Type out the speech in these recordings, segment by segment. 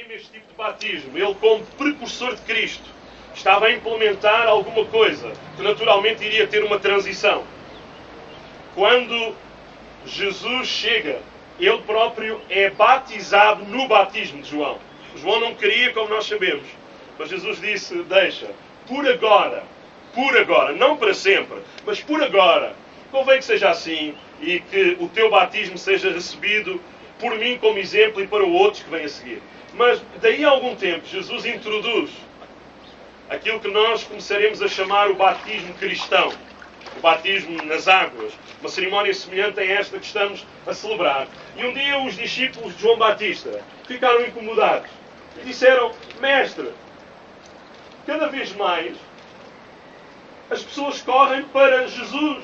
imaginem este tipo de batismo. Ele, como precursor de Cristo, estava a implementar alguma coisa que naturalmente iria ter uma transição. Quando Jesus chega, ele próprio é batizado no batismo de João. João não queria, como nós sabemos, mas Jesus disse: deixa, por agora, não para sempre, mas por agora, convém que seja assim e que o teu batismo seja recebido por mim como exemplo e para outros que vêm a seguir. Mas daí a algum tempo Jesus introduz aquilo que nós começaremos a chamar o batismo cristão, o batismo nas águas, uma cerimónia semelhante a esta que estamos a celebrar. E um dia os discípulos de João Batista ficaram incomodados e disseram: mestre, cada vez mais as pessoas correm para Jesus.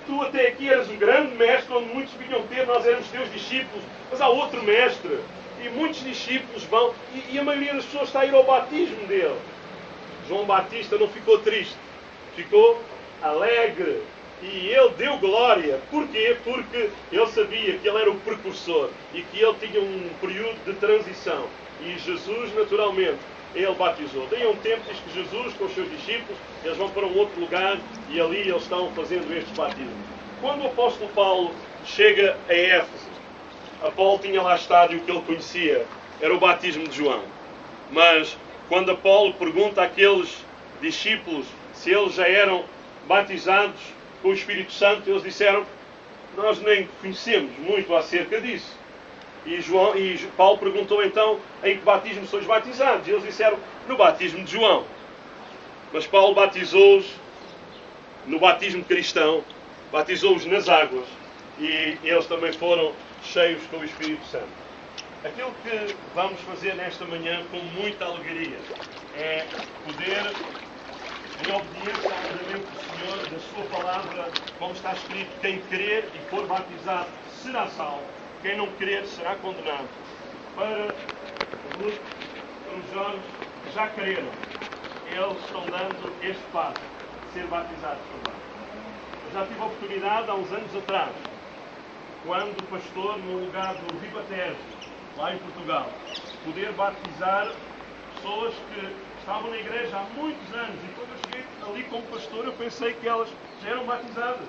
Tu até aqui eras um grande mestre, onde muitos vinham ter, nós éramos teus discípulos, mas há outro mestre. E muitos discípulos vão, e a maioria das pessoas está a ir ao batismo dele. João Batista não ficou triste, ficou alegre. E ele deu glória. Porquê? Porque ele sabia que ele era o precursor e que ele tinha um período de transição. E Jesus, naturalmente, ele batizou. Daí a um tempo diz que Jesus, com os seus discípulos, eles vão para um outro lugar e ali eles estão fazendo estes batismos. Quando o apóstolo Paulo chega a Éfeso, a Paulo tinha lá estado e o que ele conhecia era o batismo de João. Mas quando Paulo pergunta àqueles discípulos se eles já eram batizados com o Espírito Santo, eles disseram: nós nem conhecemos muito acerca disso. E Paulo perguntou então: em que batismo sois batizados? E eles disseram: no batismo de João. Mas Paulo batizou-os no batismo cristão, batizou-os nas águas, e eles também foram cheios com o Espírito Santo. Aquilo que vamos fazer nesta manhã com muita alegria é poder, em obediência ao mandamento do Senhor, da sua palavra, como está escrito: quem crer e for batizado será salvo, quem não crer será condenado. Para os jovens que já creram, eles estão dando este passo, ser batizados também. Eu já tive a oportunidade há uns anos atrás, quando pastor no lugar do Ribatejo, lá em Portugal, poder batizar pessoas que estavam na igreja há muitos anos, e quando eu cheguei ali como pastor eu pensei que elas já eram batizadas.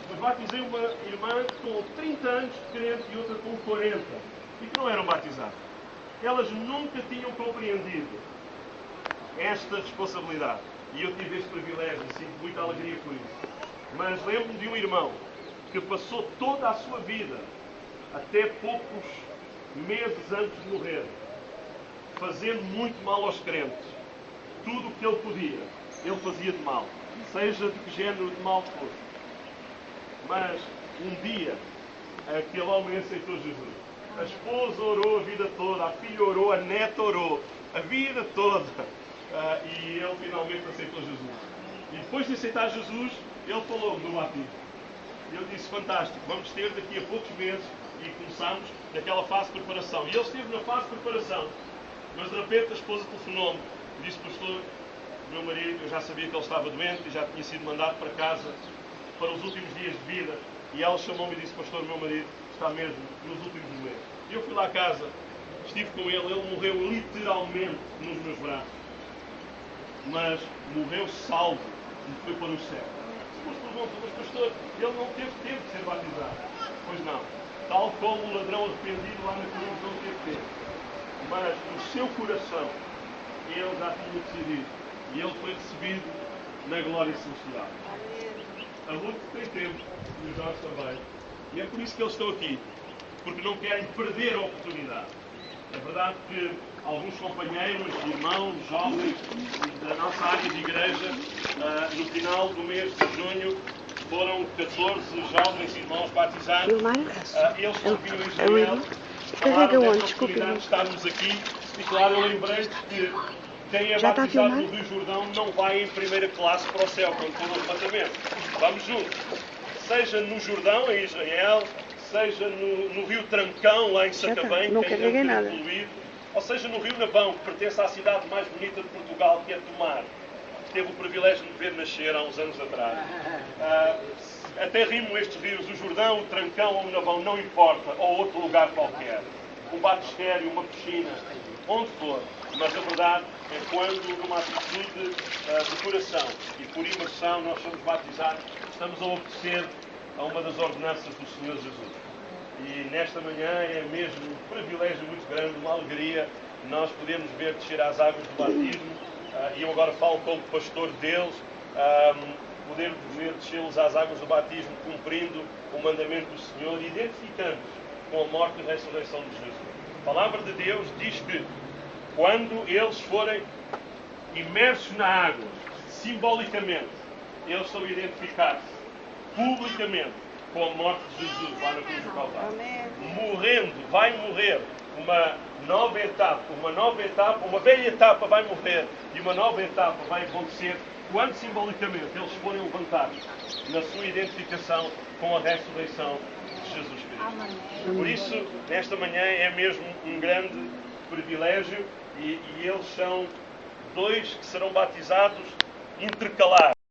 Mas batizei uma irmã com 30 anos de crente e outra com 40, e que não eram batizadas. Elas nunca tinham compreendido esta responsabilidade, e eu tive este privilégio, sinto muita alegria por isso. Mas lembro-me de um irmão que passou toda a sua vida, até poucos meses antes de morrer, fazendo muito mal aos crentes. Tudo o que ele podia, ele fazia de mal, seja de que género de mal fosse. Mas um dia aquele homem aceitou Jesus. A esposa orou a vida toda, a filha orou, a neta orou, a vida toda. E ele finalmente aceitou Jesus. E depois de aceitar Jesus, ele falou do batismo. Eu disse: fantástico, vamos ter daqui a poucos meses, e começámos naquela fase de preparação. E ele esteve na fase de preparação, mas de repente a esposa telefonou-me e disse: pastor, meu marido, eu já sabia que ele estava doente e já tinha sido mandado para casa para os últimos dias de vida. E ela chamou-me e disse: pastor, meu marido está mesmo nos últimos momentos. E eu fui lá à casa, estive com ele morreu literalmente nos meus braços, mas morreu salvo e foi para o céu. Depois perguntam: mas pastor, ele não teve tempo de ser batizado? Pois não, tal como o ladrão arrependido lá na cruz não teve tempo, mas no seu coração ele já tinha decidido, e ele foi recebido na glória celestial. A Ruth tem tempo, e os Jorge também, e é por isso que eles estão aqui, porque não querem perder a oportunidade. É verdade que alguns companheiros, irmãos, jovens da nossa área de igreja, no final do mês de junho, foram 14 jovens irmãos batizados. Eles subiram em Israel, falaram desta oportunidade de estarmos aqui, e claro, eu lembrei que quem é batizado no Rio Jordão não vai em primeira classe para o céu quando for no levantamento. Vamos juntos. Seja no Jordão, em Israel, seja no Rio Trancão, lá em Sacabém, que é incluído, ou seja no Rio Navão, que pertence à cidade mais bonita de Portugal, que é Tomar. Teve o privilégio de me ver nascer há uns anos atrás. Até rimo estes rios, o Jordão, o Trancão ou o Navão, não importa, ou outro lugar qualquer. um batistério, uma piscina, onde for. Mas a verdade é quando, numa atitude de coração e por imersão, nós somos batizados, estamos a obedecer a uma das ordenanças do Senhor Jesus. E nesta manhã é mesmo um privilégio muito grande, uma alegria, nós podemos ver descer às águas do batismo, e eu agora falo como pastor deles, poder ver descê-los às águas do batismo, cumprindo o mandamento do Senhor, identificando-os com a morte e a ressurreição de Jesus. A palavra de Deus diz que quando eles forem imersos na água, simbolicamente, eles são identificados publicamente com a morte de Jesus lá na cruz do Calvário. Morrendo, vai morrer uma nova etapa, uma velha etapa vai morrer e uma nova etapa vai acontecer quando simbolicamente eles forem levantados na sua identificação com a ressurreição de Jesus Cristo. Por isso, nesta manhã é mesmo um grande privilégio e eles são dois que serão batizados intercalados.